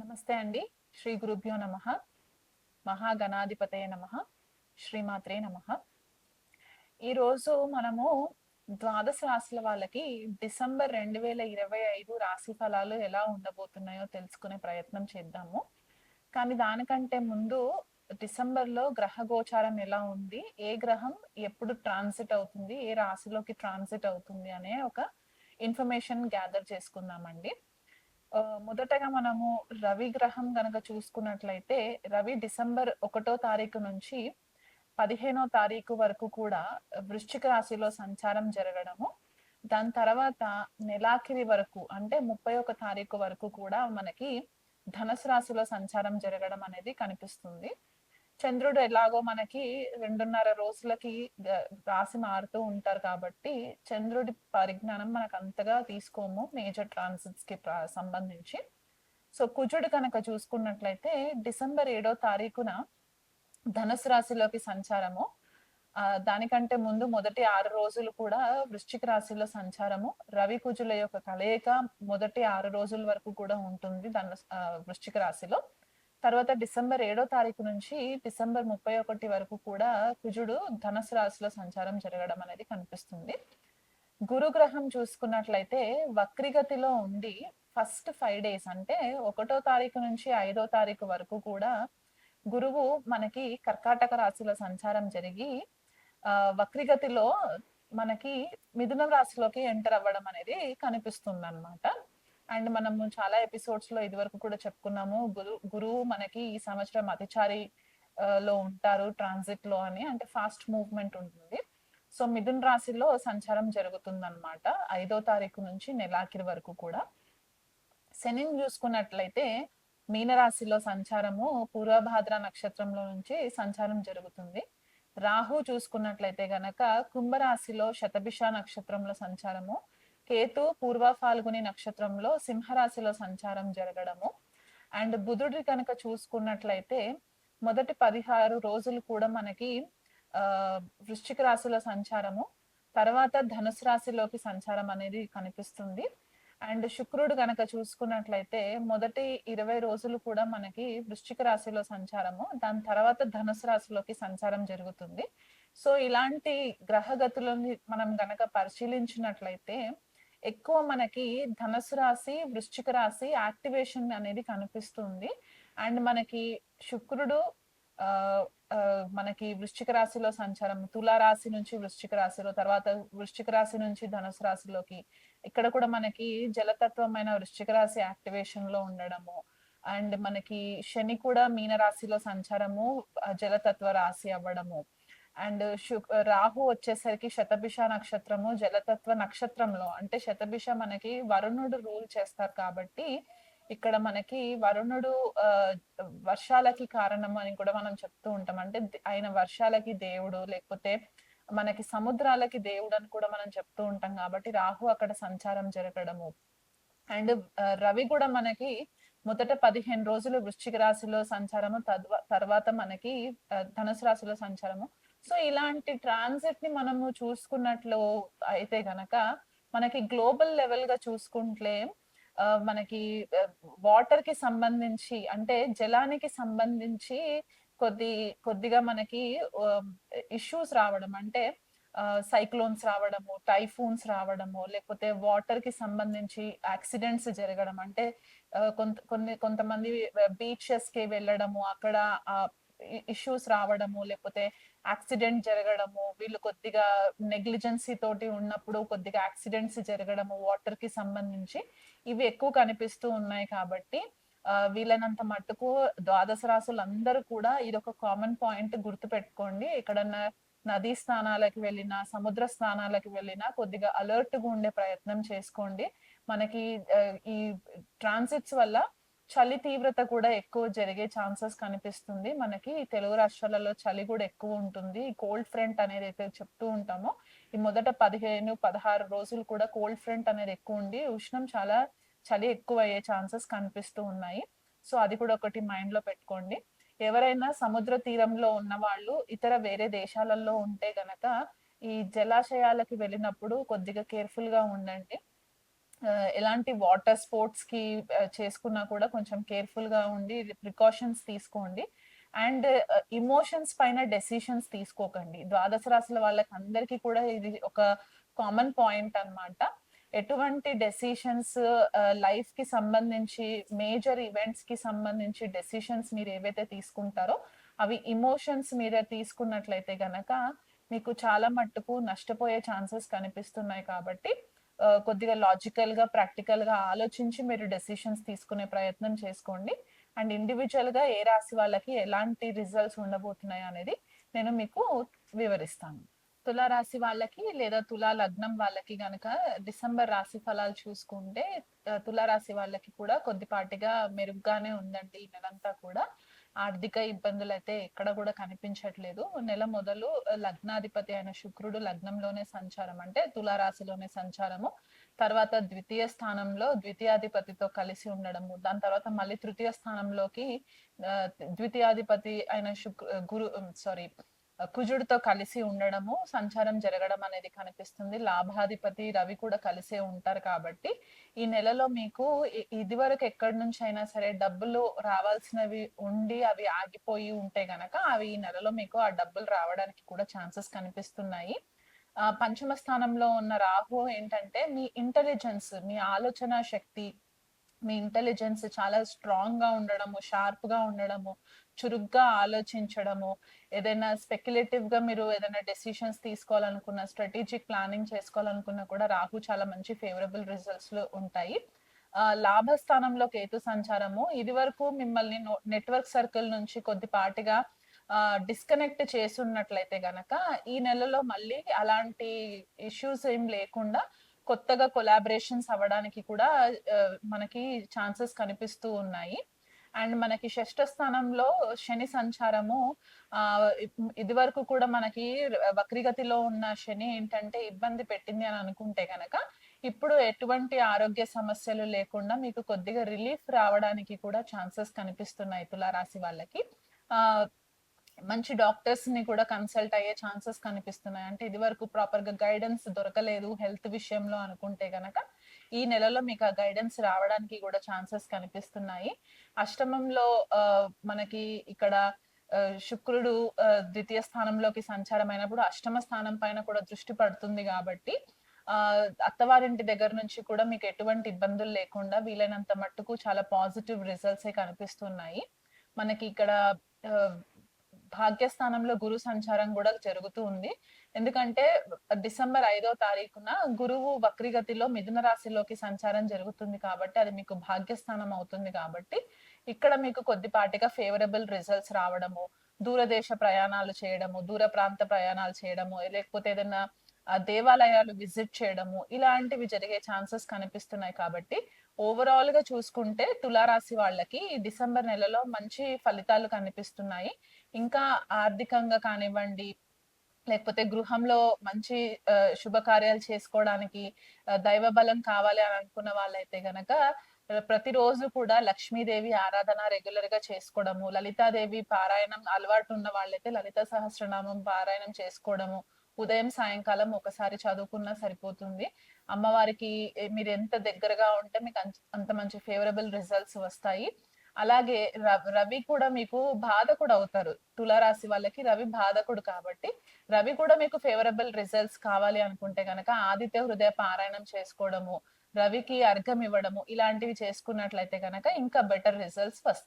నమస్తే అండి. శ్రీ గురుభ్యో నమః. మహాగణాధిపతయ నమః. శ్రీమాత్రే నమః. ఈరోజు మనము ద్వాదశ రాశుల వాళ్ళకి డిసెంబర్ 2025 రాశి ఫలాలు ఎలా ఉండబోతున్నాయో తెలుసుకునే ప్రయత్నం చేద్దాము. కానీ దానికంటే ముందు డిసెంబర్‌లో గ్రహ గోచారం ఎలా ఉంది? ఏ గ్రహం ఎప్పుడు ట్రాన్సిట్ అవుతుంది? ఏ రాశిలోకి ట్రాన్సిట్ అవుతుంది అనే ఒక ఇన్ఫర్మేషన్ గ్యాదర్ చేసుకుందామండి. మొదటగా మనము రవి గ్రహం గనక చూసుకున్నట్లయితే రవి డిసెంబర్ 1 తారీఖు నుంచి 15 తారీఖు వరకు కూడా వృశ్చిక రాశిలో సంచారం జరగడము. దాని తర్వాత నెలాఖరి వరకు అంటే 31 తారీఖు వరకు కూడా మనకి ధనుసు రాశిలో సంచారం జరగడం అనేది కనిపిస్తుంది. చంద్రుడు ఎలాగో మనకి 2.5 రోజులకి రాశి మారుతూ ఉంటారు కాబట్టి చంద్రుడి పరిజ్ఞానం మనకు అంతగా తీసుకోము మేజర్ ట్రాన్సిట్స్ కి సంబంధించి. సో కుజుడు కనుక చూసుకున్నట్లయితే డిసెంబర్ 7 తారీఖున ధనుసు రాశిలోకి సంచారము. దానికంటే ముందు మొదటి 6 రోజులు కూడా వృశ్చిక రాశిలో సంచారము. రవి కుజుల యొక్క కలయిక మొదటి 6 రోజుల వరకు కూడా ఉంటుంది వృశ్చిక రాశిలో. తర్వాత డిసెంబర్ 7 తారీఖు నుంచి డిసెంబర్ 31 వరకు కూడా కుజుడు ధనుసు రాశిలో సంచారం జరగడం అనేది కనిపిస్తుంది. గురుగ్రహం చూసుకున్నట్లయితే వక్రిగతిలో ఉండి ఫస్ట్ 5 డేస్ అంటే 1 తారీఖు నుంచి 5 తారీఖు వరకు కూడా గురువు మనకి కర్కాటక రాశిలో సంచారం జరిగి వక్రిగతిలో మనకి మిథున రాశిలోకి ఎంటర్ అవ్వడం అనేది కనిపిస్తుంది అనమాట. అండ్ మనము చాలా ఎపిసోడ్స్ లో ఇది వరకు కూడా చెప్పుకున్నాము గురువు మనకి ఈ సంవత్సరం అతిచారి లో ఉంటారు ట్రాన్సిట్ లో అని, అంటే ఫాస్ట్ మూవ్మెంట్ ఉంటుంది. సో మిథున రాశిలో సంచారం జరుగుతుంది అనమాట 5 తారీఖు నుంచి నెలాఖరి వరకు కూడా. శనిని చూసుకున్నట్లయితే మీనరాశిలో సంచారము పూర్వభాద్ర నక్షత్రంలో నుంచి సంచారం జరుగుతుంది. రాహు చూసుకున్నట్లయితే గనక కుంభరాశిలో శతభిష నక్షత్రంలో సంచారము, కేతు పూర్వ ఫాల్గుని నక్షత్రంలో సింహరాశిలో సంచారం జరగడము. అండ్ బుధుడి కనుక చూసుకున్నట్లయితే మొదటి 16 రోజులు కూడా మనకి వృశ్చిక రాశిలో సంచారము, తర్వాత ధనుసు రాశిలోకి సంచారం అనేది కనిపిస్తుంది. అండ్ శుక్రుడు గనక చూసుకున్నట్లయితే మొదటి 20 రోజులు కూడా మనకి వృశ్చిక రాశిలో సంచారము, దాని తర్వాత ధనుసు రాశిలోకి సంచారం జరుగుతుంది. సో ఇలాంటి గ్రహగతులని మనం గనక పరిశీలించినట్లయితే ఎక్కువ మనకి ధనుసు రాశి వృశ్చిక రాశి యాక్టివేషన్ అనేది కనిపిస్తుంది. అండ్ మనకి శుక్రుడు మనకి వృశ్చిక రాశిలో సంచారం, తులా రాశి నుంచి వృశ్చిక రాశిలో, తర్వాత వృశ్చిక రాశి నుంచి ధనుసు రాశిలోకి, ఇక్కడ కూడా మనకి జలతత్వమైన వృశ్చిక రాశి యాక్టివేషన్ లో ఉండడము. అండ్ మనకి శని కూడా మీన రాశిలో సంచారము జలతత్వ రాశి అవ్వడము. అండ్ రాహు వచ్చేసరికి శతభిష నక్షత్రము జలతత్వ నక్షత్రంలో, అంటే శతభిష మనకి వరుణుడు రూల్ చేస్తారు కాబట్టి ఇక్కడ మనకి వరుణుడు వర్షాలకి కారణం అని కూడా మనం చెప్తూ ఉంటాం. అంటే ఆయన వర్షాలకి దేవుడు, లేకపోతే మనకి సముద్రాలకి దేవుడు అని కూడా మనం చెప్తూ ఉంటాం కాబట్టి రాహు అక్కడ సంచారం జరగడము. అండ్ రవి కూడా మనకి మొదట 15 రోజులు వృశ్చిక రాశిలో సంచారము, తర్వాత మనకి ధనుసు రాశిలో సంచారము. సో ఇలాంటి ట్రాన్సిట్ ని మనము చూసుకున్నట్లు అయితే గనక మనకి గ్లోబల్ లెవెల్ గా చూసుకుంటే మనకి వాటర్ కి సంబంధించి, అంటే జలానికి సంబంధించి కొద్దిగా మనకి ఇష్యూస్ రావడం, అంటే సైక్లోన్స్ రావడము, టైఫూన్స్ రావడము, లేకపోతే వాటర్ కి సంబంధించి యాక్సిడెంట్స్ జరగడం, అంటే కొంతమంది బీచెస్ కి వెళ్ళడము, అక్కడ ఇష్యూస్ రావడము, లేకపోతే యాక్సిడెంట్ జరగడము, వీళ్ళు కొద్దిగా నెగ్లిజెన్సీ తోటి ఉన్నప్పుడు కొద్దిగా యాక్సిడెంట్స్ జరగడము వాటర్ కి సంబంధించి ఇవి ఎక్కువ కనిపిస్తూ ఉన్నాయి. కాబట్టి వీళ్ళనంత మట్టుకు ద్వాదశ రాశులు అందరూ కూడా ఇదొక కామన్ పాయింట్ గుర్తు పెట్టుకోండి. ఎక్కడన్నా నదీ స్థానాలకు వెళ్ళినా, సముద్ర స్థానాలకు వెళ్ళినా కొద్దిగా అలర్ట్ గా ఉండే ప్రయత్నం చేసుకోండి. మనకి ఈ ట్రాన్సిట్స్ వల్ల చలి తీవ్రత కూడా ఎక్కువ జరిగే ఛాన్సెస్ కనిపిస్తుంది. మనకి తెలుగు రాష్ట్రాలలో చలి కూడా ఎక్కువ ఉంటుంది. కోల్డ్ ఫ్రంట్ అనేది అయితే చెప్తూ ఉంటామో, ఈ మొదట 15-16 రోజులు కూడా కోల్డ్ ఫ్రంట్ అనేది ఎక్కువ ఉండి ఉష్ణం చాలా చలి ఎక్కువ అయ్యే ఛాన్సెస్ కనిపిస్తూ ఉన్నాయి. సో అది కూడా ఒకటి మైండ్ లో పెట్టుకోండి. ఎవరైనా సముద్ర తీరంలో ఉన్న వాళ్ళు ఇతర వేరే దేశాలలో ఉంటే గనక ఈ జలాశయాలకి వెళ్ళినప్పుడు కొద్దిగా కేర్ఫుల్ గా ఉండండి. ఎలాంటి వాటర్ స్పోర్ట్స్‌కి చేసుకున్నా కూడా కొంచెం కేర్‌ఫుల్‌గా ఉండి ప్రికాషన్స్ తీసుకోండి. అండ్ ఎమోషన్స్ పైన డెసిషన్స్ తీసుకోకండి. ద్వాదశ రాశుల వాళ్ళకందరికీ కూడా ఇది ఒక కామన్ పాయింట్ అన్నమాట. ఎటువంటి డెసిషన్స్ లైఫ్‌కి సంబంధించి మేజర్ ఈవెంట్స్‌కి సంబంధించి డెసిషన్స్ మీరేవైతే తీసుకుంటారో, అవి ఎమోషన్స్ మీద తీసుకున్నట్లయితే గనక మీకు చాలా మట్టుకు నష్టపోయే ఛాన్సెస్ కనిపిస్తున్నాయి కాబట్టి కొద్దిగా లాజికల్‌గా, ప్రాక్టికల్‌గా ఆలోచించి మీరు డెసిషన్స్ తీసుకునే ప్రయత్నం చేసుకోండి. అండ్ ఇండివిడ్యుయల్‌గా ఏ రాశి వాళ్ళకి ఎలాంటి రిజల్ట్స్ ఉండబోతున్నాయి అనేది నేను మీకు వివరిస్తాను. తులా రాశి వాళ్ళకి లేదా తులా లగ్నం వాళ్ళకి గనక డిసెంబర్ రాశి ఫలాలు చూసుకుంటే తులా రాశి వాళ్ళకి కూడా కొద్దిపాటిగా మెరుగ్గానే ఉందండి ఈ నెలంతా కూడా. ఆర్థిక ఇబ్బందులైతే ఎక్కడ కూడా కనిపించట్లేదు. నెల మొదలు లగ్నాధిపతి అయిన శుక్రుడు లగ్నంలోనే సంచారం అంటే తులా రాశిలోనే సంచారము. తర్వాత ద్వితీయ స్థానంలో ద్వితీయాధిపతితో కలిసి ఉండడము. దాని తర్వాత మళ్ళీ తృతీయ స్థానంలోకి ద్వితీయాధిపతి అయిన గురు సారీ కుజుడితో కలిసి ఉండడము, సంచారం జరగడం అనేది కనిపిస్తుంది. లాభాధిపతి రవి కూడా కలిసే ఉంటారు కాబట్టి, ఈ నెలలో మీకు ఇదివరకు ఎక్కడి నుంచైనా సరే డబ్బులు రావాల్సినవి ఉండి అవి ఆగిపోయి ఉంటే గనక అవి ఈ నెలలో మీకు ఆ డబ్బులు రావడానికి కూడా ఛాన్సెస్ కనిపిస్తున్నాయి. పంచమ స్థానంలో ఉన్న రాహు ఏంటంటే మీ ఇంటెలిజెన్స్, మీ ఆలోచన శక్తి, మీ ఇంటెలిజెన్స్ చాలా స్ట్రాంగ్ గా ఉండడము, షార్ప్ గా ఉండడము, చురుగ్గా ఆలోచించడము, ఏదైనా స్పెక్యులేటివ్ గా మీరు ఏదైనా డెసిషన్స్ తీసుకోవాలనుకున్న, స్ట్రాటజిక్ ప్లానింగ్ చేసుకోవాలనుకున్నా కూడా రాహు చాలా మంచి ఫేవరబుల్ రిజల్ట్స్ లో ఉంటాయి. లాభస్థానంలో కేతు సంచారము ఇది వరకు మిమ్మల్ని నెట్వర్క్ సర్కిల్ నుంచి కొద్దిపాటిగా డిస్కనెక్ట్ చేసున్నట్లయితే గనక ఈ నెలలో మళ్ళీ అలాంటి ఇష్యూస్ ఏం లేకుండా కొత్తగా కొలాబరేషన్స్ అవ్వడానికి కూడా మనకి ఛాన్సెస్ కనిపిస్తూ ఉన్నాయి. అండ్ మనకి షష్ఠ స్థానంలో శని సంచారము ఇది వరకు కూడా మనకి వక్రగతిలో ఉన్న శని ఏంటంటే ఇబ్బంది పెట్టింది అని అనుకుంటే గనక ఇప్పుడు ఎటువంటి ఆరోగ్య సమస్యలు లేకుండా మీకు కొద్దిగా రిలీఫ్ రావడానికి కూడా ఛాన్సెస్ కనిపిస్తున్నాయి తులారాశి వాళ్ళకి. ఆ మంచి డాక్టర్స్ ని కూడా కన్సల్ట్ అయ్యే ఛాన్సెస్ కనిపిస్తున్నాయి. అంటే ఇది వరకు ప్రాపర్ గా గైడెన్స్ దొరకలేదు హెల్త్ విషయంలో అనుకుంటే గనక ఈ నెలలో మీకు ఆ గైడెన్స్ రావడానికి కూడా ఛాన్సెస్ కనిపిస్తున్నాయి. అష్టమంలో మనకి ఇక్కడ శుక్రుడు ద్వితీయ స్థానంలోకి సంచారం అయినప్పుడు అష్టమ స్థానం పైన కూడా దృష్టి పడుతుంది కాబట్టి అత్తవారింటి దగ్గర నుంచి కూడా మీకు ఎటువంటి ఇబ్బందులు లేకుండా వీలైనంత మట్టుకు చాలా పాజిటివ్ రిజల్ట్సే కనిపిస్తున్నాయి. మనకి ఇక్కడ భాగ్యస్థానంలో గురు సంచారం కూడా జరుగుతూ ఉంది. ఎందుకంటే డిసెంబర్ 5వ తారీఖున గురువు వక్రగతిలో మిథున రాశిలోకి సంచారం జరుగుతుంది కాబట్టి అది మీకు భాగ్యస్థానం అవుతుంది కాబట్టి ఇక్కడ మీకు కొద్దిపాటిగా ఫేవరబుల్ రిజల్ట్స్ రావడము, దూరదేశ ప్రయాణాలు చేయడము, దూర ప్రాంత ప్రయాణాలు చేయడము, లేకపోతే ఏదైనా దేవాలయాలు విజిట్ చేయడము ఇలాంటివి జరిగే ఛాన్సెస్ కనిపిస్తున్నాయి కాబట్టి ఓవరాల్ గా చూసుకుంటే తులారాశి వాళ్ళకి డిసెంబర్ నెలలో మంచి ఫలితాలు కనిపిస్తున్నాయి. ఇంకా ఆర్థికంగా కానివ్వండి, లేకపోతే గృహంలో మంచి శుభకార్యాలు చేసుకోవడానికి దైవ బలం కావాలి అని అనుకున్న వాళ్ళైతే గనక ప్రతిరోజు కూడా లక్ష్మీదేవి ఆరాధన రెగ్యులర్ గా చేసుకోవడము, లలితాదేవి పారాయణం అలవాటు ఉన్న వాళ్ళైతే లలిత సహస్రనామం పారాయణం చేసుకోవడము, ఉదయం సాయంకాలం ఒకసారి చదువుకున్నా సరిపోతుంది. అమ్మవారికి మీరు ఎంత దగ్గరగా ఉంటే మీకు అంత మంచి ఫేవరబుల్ రిజల్ట్స్ వస్తాయి. అలాగే రవి కూడా మీకు బాధకుడు అవుతారు. తులారాశి వాళ్ళకి రవి బాధకుడు కాబట్టి రవి కూడా మీకు ఫేవరబుల్ రిజల్ట్స్ కావాలి అనుకుంటే గనక ఆదిత్య హృదయ పారాయణం చేసుకోవడము, రవికి అర్ఘ్యం ఇవ్వడము ఇలాంటివి చేసుకున్నట్లయితే గనక ఇంకా బెటర్ రిజల్ట్స్ వస్తాయి.